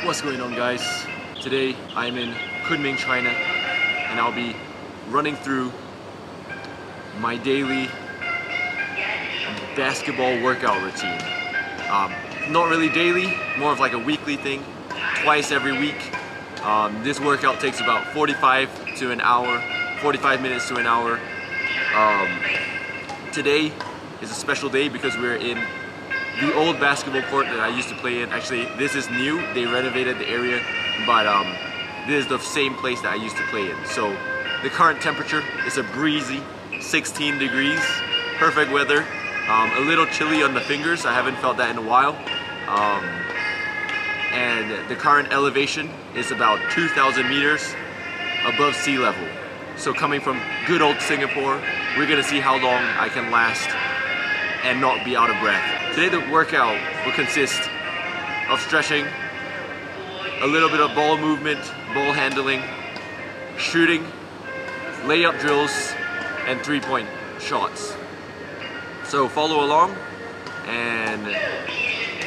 What's going on, guys? Today I'm in Kunming, China, and I'll be running through my daily basketball workout routine. Not really daily, more of like a weekly thing, twice every week. This workout takes about 45 minutes to an hour. Today is a special day because we're in the old basketball court that I used to play in. Actually, this is new. They renovated the area, but this is the same place that I used to play in. So the current temperature is a breezy 16 degrees, perfect weather. A little chilly on the fingers. I haven't felt that in a while. And the current elevation is about 2,000 meters above sea level. So coming from good old Singapore, we're gonna see how long I can last and not be out of breath. Today the workout will consist of stretching, a little bit of ball movement, ball handling, shooting, layup drills, and three-point shots. So follow along, and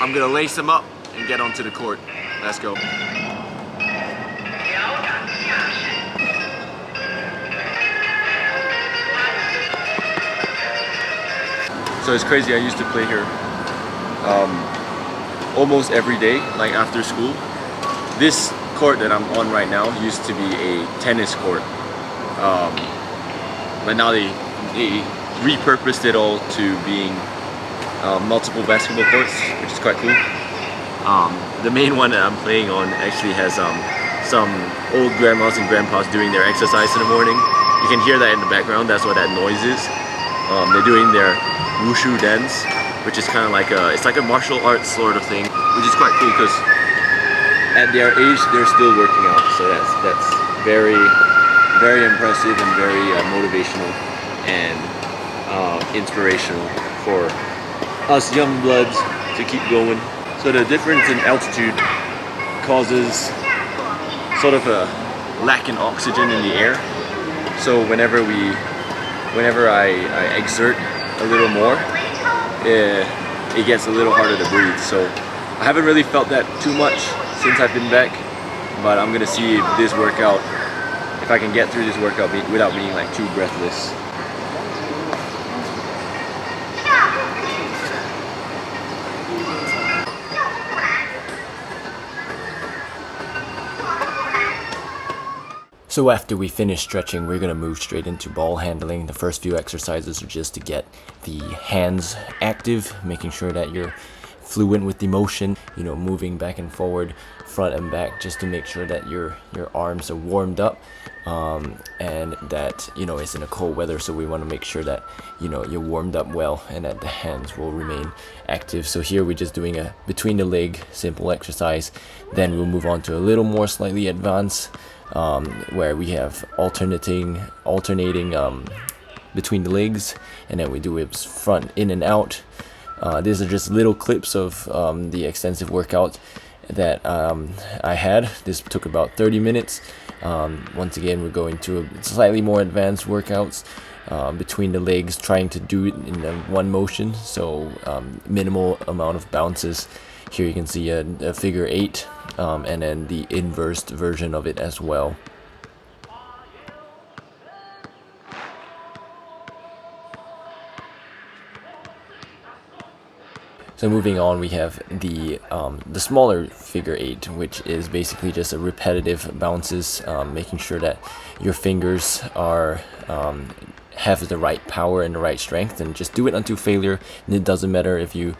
I'm gonna lace them up and get onto the court. Let's go. So it's crazy, I used to play here almost every day, like after school. This court that I'm on right now used to be a tennis court, but now they repurposed it all to being multiple basketball courts, which is quite cool. The main one that I'm playing on actually has some old grandmas and grandpas doing their exercise in the morning. You can hear that in the background, that's what that noise is. They're doing their wushu dance, which is kind of like it's like a martial arts sort of thing, which is quite cool because at their age they're still working out. So that's very, very impressive and very motivational and inspirational for us young bloods to keep going. So the difference in altitude causes sort of a lack in oxygen in the air. So whenever I exert a little more, it gets a little harder to breathe. So I haven't really felt that too much since I've been back, but I'm gonna see if I can get through this workout without being like too breathless. So after we finish stretching, we're going to move straight into ball handling. The first few exercises are just to get the hands active, making sure that you're fluent with the motion, moving back and forward, front and back, just to make sure that your arms are warmed up, and that, it's in a cold weather, so we want to make sure that, you're warmed up well and that the hands will remain active. So here we're just doing a between the leg simple exercise. Then we'll move on to a little more slightly advanced, where we have alternating between the legs, and then we do it front in and out. These are just little clips of the extensive workout that I had. This took about 30 minutes. Once again, we're going to slightly more advanced workouts between the legs, trying to do it in one motion, so minimal amount of bounces. Here you can see a figure 8, and then the inverse version of it as well. So moving on, we have the smaller figure 8, which is basically just a repetitive bounces, making sure that your fingers are have the right power and the right strength, and just do it until failure. And it doesn't matter if you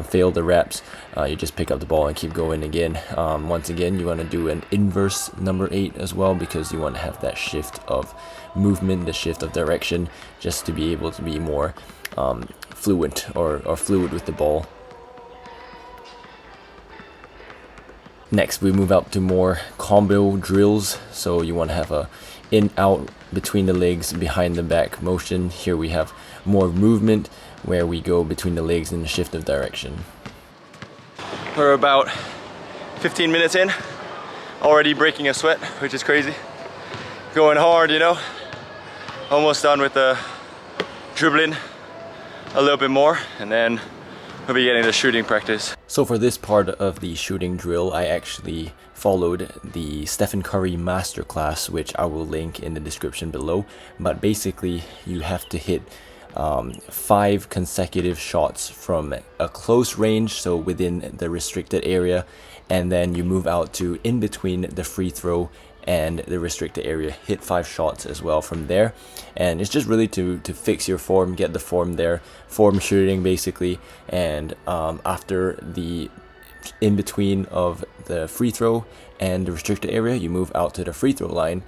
fail the reps, you just pick up the ball and keep going again. Once again, you want to do an inverse number 8 as well, because you want to have that shift of movement, the shift of direction, just to be able to be more fluent or fluid with the ball. Next, we move up to more combo drills. So you want to have a in-out between the legs, behind the back motion. Here we have more movement where we go between the legs in the shift of direction. We're about 15 minutes in, already breaking a sweat, which is crazy. Going hard, almost done with the dribbling a little bit more, and then we'll be getting the shooting practice. So for this part of the shooting drill, I actually followed the Stephen Curry masterclass, which I will link in the description below. But basically, you have to hit 5 consecutive shots from a close range, so within the restricted area, and then you move out to in between the free throw and the restricted area, hit 5 shots as well from there. And it's just really to fix your form, get the form there, form shooting basically. And after the in between of the free throw and the restricted area, you move out to the free throw line,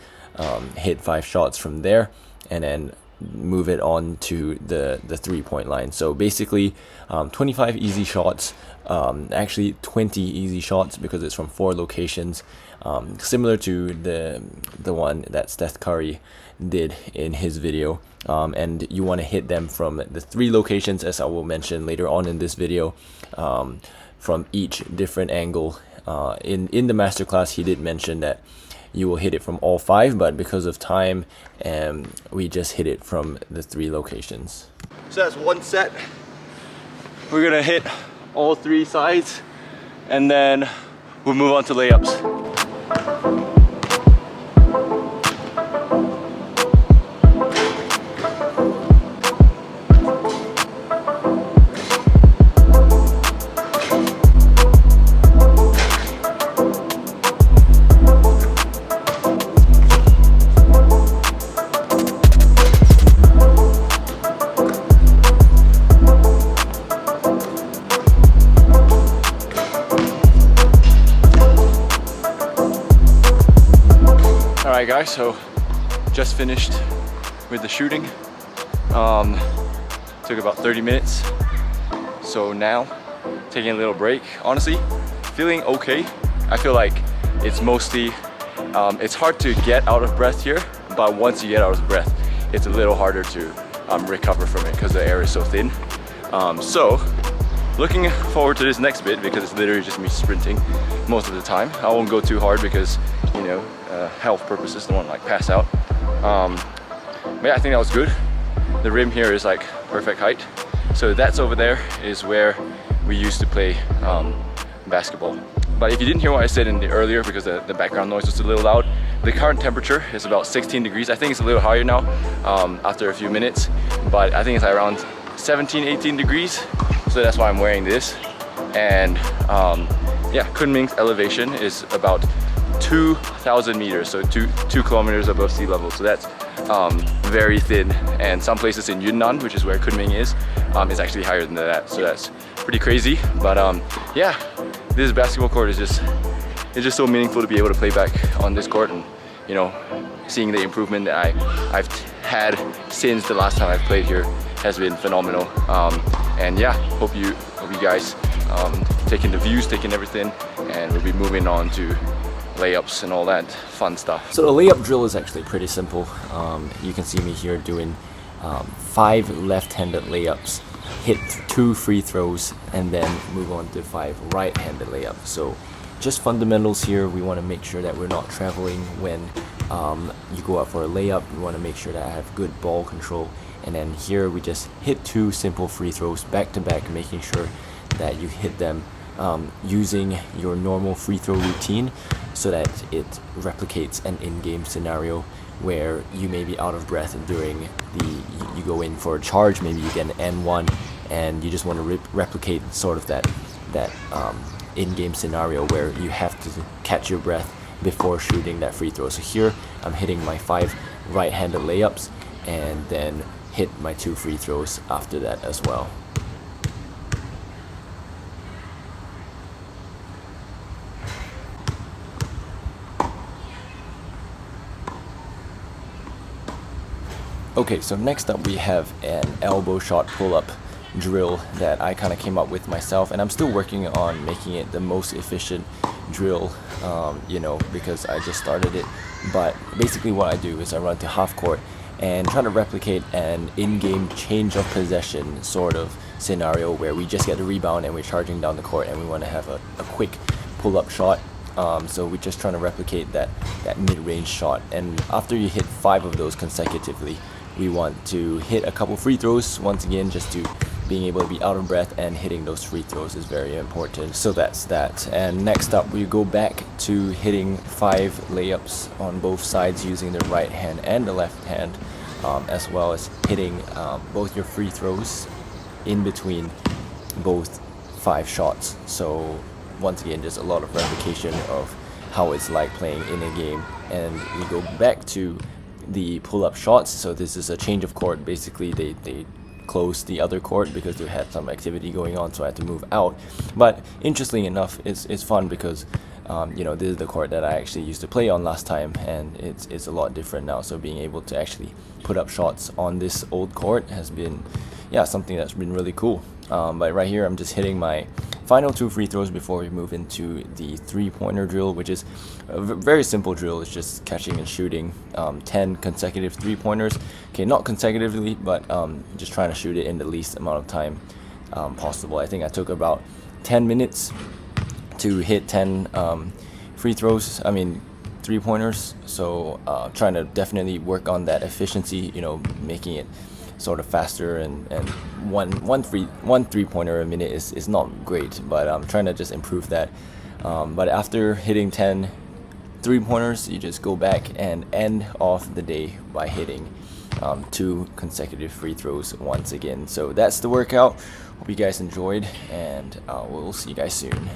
hit 5 shots from there, and then move it on to the 3-point line. So basically 25 easy shots, actually 20 easy shots because it's from 4 locations, similar to the one that Steph Curry did in his video, and you want to hit them from the 3 locations, as I will mention later on in this video, from each different angle. In the masterclass, he did mention that you will hit it from all 5, but because of time, we just hit it from the 3 locations. So that's 1 set. We're gonna hit all 3 sides, and then we'll move on to layups. Alright guys, so just finished with the shooting. Took about 30 minutes. So now, taking a little break. Honestly, feeling okay. I feel like it's mostly, it's hard to get out of breath here, but once you get out of breath, it's a little harder to recover from it because the air is so thin. So, looking forward to this next bit because it's literally just me sprinting most of the time. I won't go too hard because, you know, health purposes, don't want to like pass out. But yeah, I think that was good. The rim here is like perfect height. So that's over there is where we used to play basketball. But if you didn't hear what I said in the earlier, because the background noise was a little loud, the current temperature is about 16 degrees. I think it's a little higher now after a few minutes, but I think it's around 17, 18 degrees. So that's why I'm wearing this. And yeah, Kunming's elevation is about 2,000 meters, so 2 kilometers above sea level. So that's very thin. And some places in Yunnan, which is where Kunming is actually higher than that. So that's pretty crazy. But yeah, this basketball court is just so meaningful to be able to play back on this court, and you know, seeing the improvement that I've had since the last time I've played here has been phenomenal. And yeah, hope you guys taking the views, taking everything, and we'll be moving on to layups and all that fun stuff. So the layup drill is actually pretty simple. You can see me here doing 5 left-handed layups, hit 2 free throws, and then move on to 5 right-handed layups. So just fundamentals here. We want to make sure that we're not traveling when you go out for a layup. We want to make sure that I have good ball control. And then here we just hit 2 simple free throws back to back, making sure that you hit them using your normal free throw routine, so that it replicates an in-game scenario where you may be out of breath during you go in for a charge, maybe you get an N1, and you just want to replicate sort of that in-game scenario where you have to catch your breath before shooting that free throw. So here I'm hitting my 5 right-handed layups and then hit my 2 free throws after that as well. Okay, so next up we have an elbow shot pull-up drill that I kind of came up with myself, and I'm still working on making it the most efficient drill, you know, because I just started it. But basically what I do is I run to half court and try to replicate an in-game change of possession sort of scenario where we just get the rebound and we're charging down the court and we want to have a quick pull-up shot. So we're just trying to replicate that mid-range shot, and after you hit 5 of those consecutively, we want to hit a couple free throws once again just to being able to be out of breath and hitting those free throws is very important. So that's that. And next up, we go back to hitting 5 layups on both sides using the right hand and the left hand, as well as hitting both your free throws in between both 5 shots. So once again, just a lot of repetition of how it's like playing in a game. And we go back to the pull-up shots. So this is a change of court. Basically, they closed the other court because they had some activity going on, so I had to move out. But interestingly enough, it's fun because you know, this is the court that I actually used to play on last time, and it's a lot different now. So being able to actually put up shots on this old court has been, yeah, something that's been really cool. But right here, I'm just hitting my final 2 free throws before we move into the 3-pointer drill, which is a very simple drill. It's just catching and shooting 10 consecutive 3-pointers. Okay, not consecutively, but just trying to shoot it in the least amount of time possible. I think I took about 10 minutes to hit 10 free throws. I mean, 3-pointers. So trying to definitely work on that efficiency. You know, making it sort of faster, and one 3-pointer a minute is not great, but I'm trying to just improve that. But after hitting 10 3-pointers, you just go back and end off the day by hitting 2 consecutive free throws once again. So that's the workout. Hope you guys enjoyed, and we'll see you guys soon.